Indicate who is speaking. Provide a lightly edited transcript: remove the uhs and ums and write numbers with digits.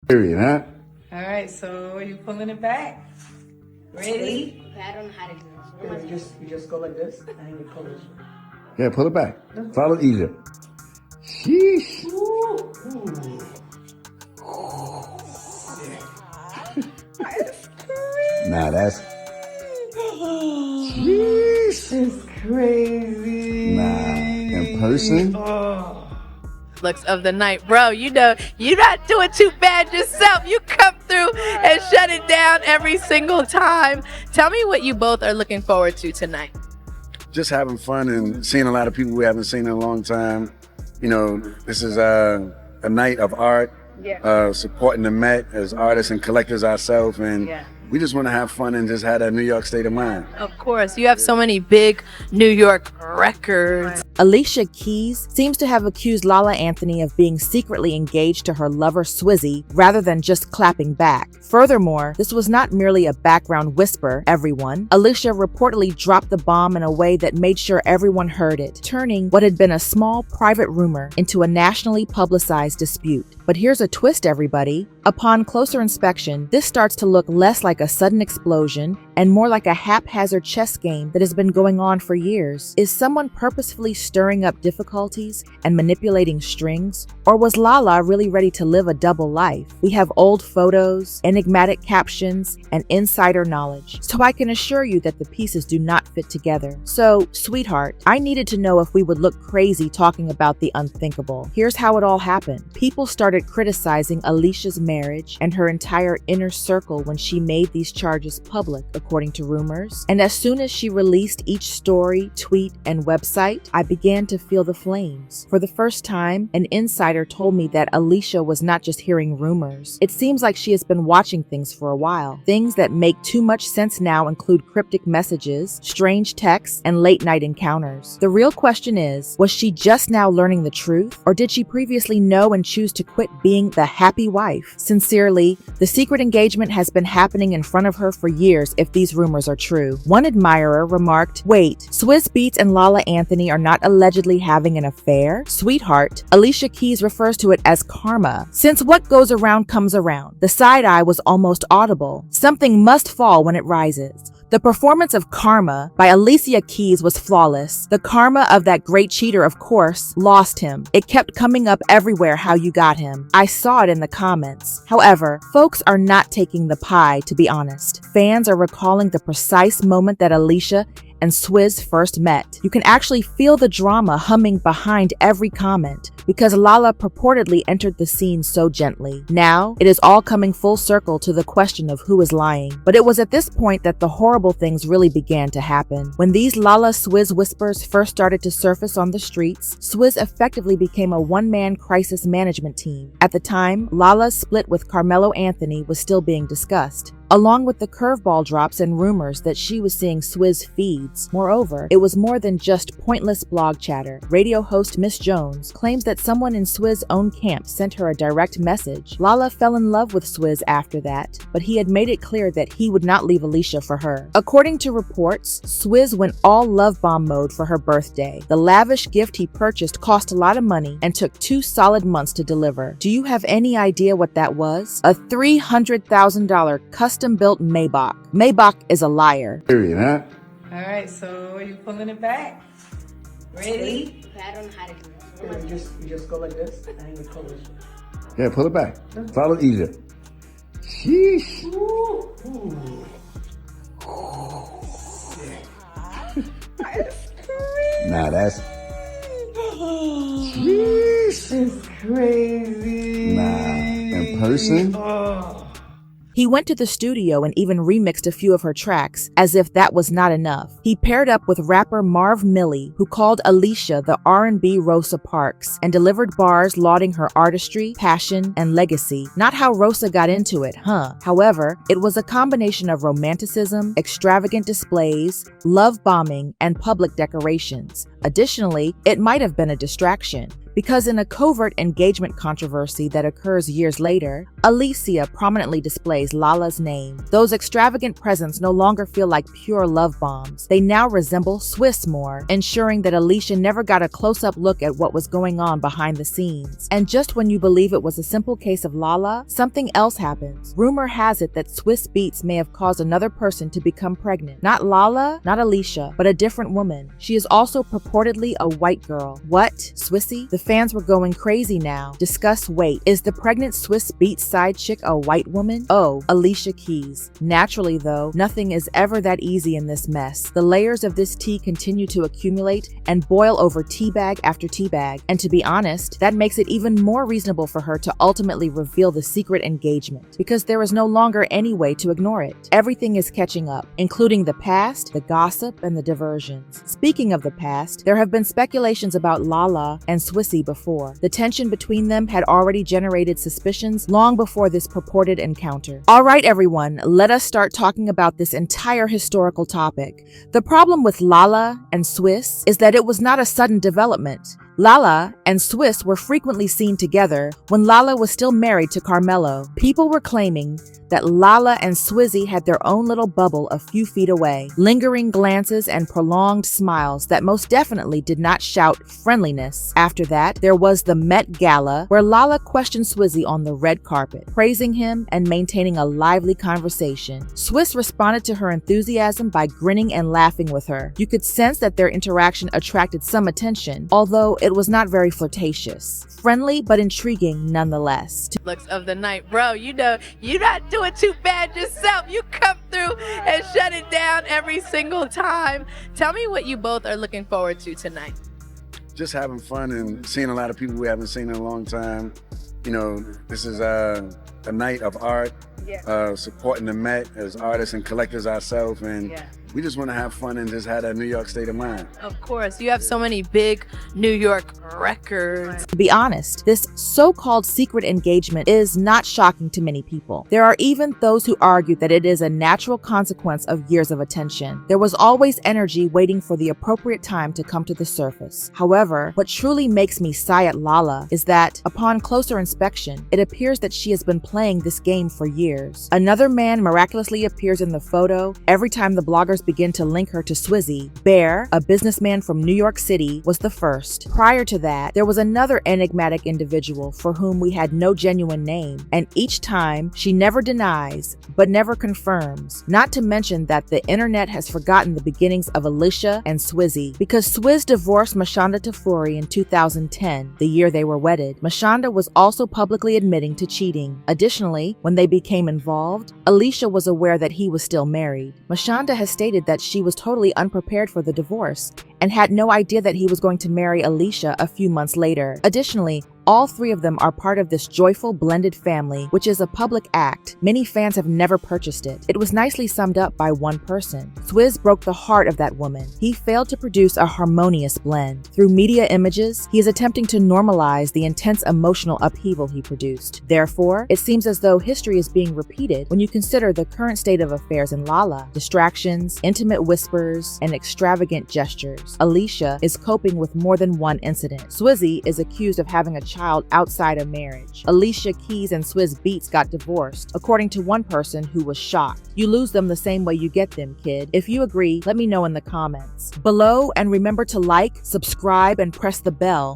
Speaker 1: Period, huh?
Speaker 2: All right, so are you pulling it back? Ready?
Speaker 3: Okay, I don't know how to do this.
Speaker 2: You just go like this and you pull it.
Speaker 1: Yeah, pull it back. Follow Egypt. Sheesh. Nah, that's... Sheesh.
Speaker 2: It's crazy.
Speaker 1: Nah, in person?
Speaker 4: Looks of the night. Bro, you know, you're not doing too bad yourself. You come through and shut it down every single time. Tell me what you both are looking forward to tonight.
Speaker 1: Just having fun and seeing a lot of people we haven't seen in a long time. You know, this is a night of art, supporting the Met as artists and collectors ourselves, and we just want to have fun and just have that New York state of mind.
Speaker 4: Of course, you have so many big New York records.
Speaker 5: Alicia Keys seems to have accused Lala Anthony of being secretly engaged to her lover Swizzy rather than just clapping back. Furthermore, this was not merely a background whisper, everyone. Alicia reportedly dropped the bomb in a way that made sure everyone heard it, turning what had been a small private rumor into a nationally publicized dispute. But here's a twist, everybody. Upon closer inspection, this starts to look less like a sudden explosion and more like a haphazard chess game that has been going on for years. Is someone purposefully stirring up difficulties and manipulating strings? Or was Lala really ready to live a double life? We have old photos, enigmatic captions, and insider knowledge, so I can assure you that the pieces do not fit together. So, sweetheart, I needed to know if we would look crazy talking about the unthinkable. Here's how it all happened. People started criticizing Alicia's marriage and her entire inner circle when she made these charges public, according to rumors. And as soon as she released each story, tweet, and website, I began to feel the flames. For the first time, an insider told me that Alicia was not just hearing rumors. It seems like she has been watching things for a while. Things that make too much sense now include cryptic messages, strange texts, and late-night encounters. The real question is, was she just now learning the truth, or did she previously know and choose to quit being the happy wife? Sincerely, the secret engagement has been happening in front of her for years if these rumors are true. One admirer remarked, "Wait, Swizz Beatz and Lala Anthony are not allegedly having an affair? Sweetheart." Alicia Keys refers to it as karma. Since what goes around comes around, the side eye was almost audible. Something must fall when it rises. The performance of Karma by Alicia Keys was flawless. The karma of that great cheater, of course, lost him. It kept coming up everywhere how you got him. I saw it in the comments. However, folks are not taking the pie, to be honest. Fans are recalling the precise moment that Alicia and Swizz first met. You can actually feel the drama humming behind every comment because Lala purportedly entered the scene so gently. Now, it is all coming full circle to the question of who is lying. But it was at this point that the horrible things really began to happen. When these Lala Swizz whispers first started to surface on the streets, Swizz effectively became a one-man crisis management team. At the time, Lala's split with Carmelo Anthony was still being discussed, along with the curveball drops and rumors that she was seeing Swizz feeds. Moreover, it was more than just pointless blog chatter. Radio host Miss Jones claims that someone in Swizz's own camp sent her a direct message. Lala fell in love with Swizz after that, but he had made it clear that he would not leave Alicia for her. According to reports, Swizz went all love bomb mode for her birthday. The lavish gift he purchased cost a lot of money and took 2 solid months to deliver. Do you have any idea what that was? A $300,000 custom-built Maybach. Maybach is a liar.
Speaker 1: Period, huh?
Speaker 2: All right, so are you pulling it back? Ready?
Speaker 3: Okay, I don't know how to do this.
Speaker 2: You just go like this and you pull it.
Speaker 1: Yeah, pull it back. Follow Egypt. Sheesh. Nah, that's... Sheesh.
Speaker 2: It's crazy.
Speaker 1: Nah, in person?
Speaker 5: He went to the studio and even remixed a few of her tracks, as if that was not enough. He paired up with rapper Marv Milley, who called Alicia the R&B Rosa Parks, and delivered bars lauding her artistry, passion, and legacy. Not how Rosa got into it, huh? However, it was a combination of romanticism, extravagant displays, love bombing, and public decorations. Additionally, it might have been a distraction, because in a covert engagement controversy that occurs years later, Alicia prominently displays Lala's name. Those extravagant presents no longer feel like pure love bombs. They now resemble Swizz more, ensuring that Alicia never got a close-up look at what was going on behind the scenes. And just when you believe it was a simple case of Lala, something else happens. Rumor has it that Swizz Beatz may have caused another person to become pregnant. Not Lala, not Alicia, but a different woman. She is also purportedly a white girl. What? Swizzy? The fans were going crazy now. Discuss wait. Is the pregnant Swizz Beatz side chick a white woman? Oh, Alicia Keys. Naturally though, nothing is ever that easy in this mess. The layers of this tea continue to accumulate and boil over teabag after teabag. And to be honest, that makes it even more reasonable for her to ultimately reveal the secret engagement, because there is no longer any way to ignore it. Everything is catching up, including the past, the gossip, and the diversions. Speaking of the past, there have been speculations about Lala and Swizzy before. The tension between them had already generated suspicions long before this purported encounter. All right, everyone, let us start talking about this entire historical topic. The problem with Lala and Swizz is that it was not a sudden development. Lala and Swizz were frequently seen together when Lala was still married to Carmelo. People were claiming that Lala and Swizzy had their own little bubble a few feet away, lingering glances and prolonged smiles that most definitely did not shout friendliness. After that, there was the Met Gala, where Lala questioned Swizzy on the red carpet, praising him and maintaining a lively conversation. Swizz responded to her enthusiasm by grinning and laughing with her. You could sense that their interaction attracted some attention, although it was not very flirtatious. Friendly but intriguing nonetheless.
Speaker 4: Looks of the night. Bro, you know, you're not doing too bad yourself. You come through and shut it down every single time. Tell me what you both are looking forward to tonight.
Speaker 1: Just having fun and seeing a lot of people we haven't seen in a long time. You know, this is a night of art, supporting the Met as artists and collectors ourselves, and we just want to have fun and just have that New York state of mind.
Speaker 4: Of course, you have so many big New York records.
Speaker 5: To be honest, this so-called secret engagement is not shocking to many people. There are even those who argue that it is a natural consequence of years of attention. There was always energy waiting for the appropriate time to come to the surface. However, what truly makes me sigh at Lala is that, upon closer inspection, it appears that she has been playing this game for years. Another man miraculously appears in the photo every time the bloggers begin to link her to Swizzy. Bear, a businessman from New York City, was the first. Prior to that, there was another enigmatic individual for whom we had no genuine name, and each time she never denies, but never confirms. Not to mention that the internet has forgotten the beginnings of Alicia and Swizzy, because Swizz divorced Mashonda Tafuri in 2010, the year they were wedded. Mashonda was also publicly admitting to cheating. Additionally, when they became involved, Alicia was aware that he was still married. Mashonda has stated that she was totally unprepared for the divorce and had no idea that he was going to marry Alicia a few months later. Additionally, all three of them are part of this joyful blended family, which is a public act. Many fans have never purchased it. It was nicely summed up by one person. Swizz broke the heart of that woman. He failed to produce a harmonious blend. Through media images, he is attempting to normalize the intense emotional upheaval he produced. Therefore, it seems as though history is being repeated when you consider the current state of affairs in Lala. Distractions, intimate whispers, and extravagant gestures. Alicia is coping with more than one incident. Swizzy is accused of having a child outside of marriage. Alicia Keys and Swizz Beatz got divorced, according to one person who was shocked. You lose them the same way you get them, kid. If you agree, let me know in the comments below, and remember to like, subscribe, and press the bell